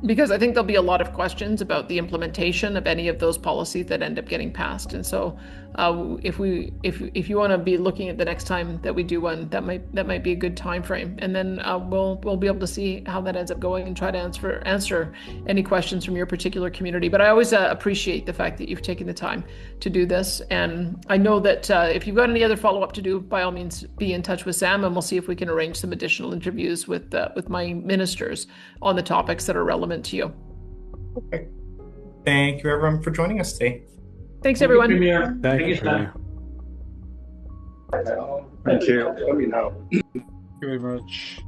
Because I think there'll be a lot of questions about the implementation of any of those policies that end up getting passed. And so if you want to be looking at the next time that we do one, that might be a good time frame. And then we'll be able to see how that ends up going and try to answer any questions from your particular community. But I always appreciate the fact that you've taken the time to do this. And I know that if you've got any other follow-up to do, by all means, be in touch with Sam, and we'll see if we can arrange some additional interviews with my ministers on the topics that are relevant to you. Okay. Thank you, everyone, for joining us today. Thanks, everyone. Thank you. Thank you. Let me know. Thank you very much.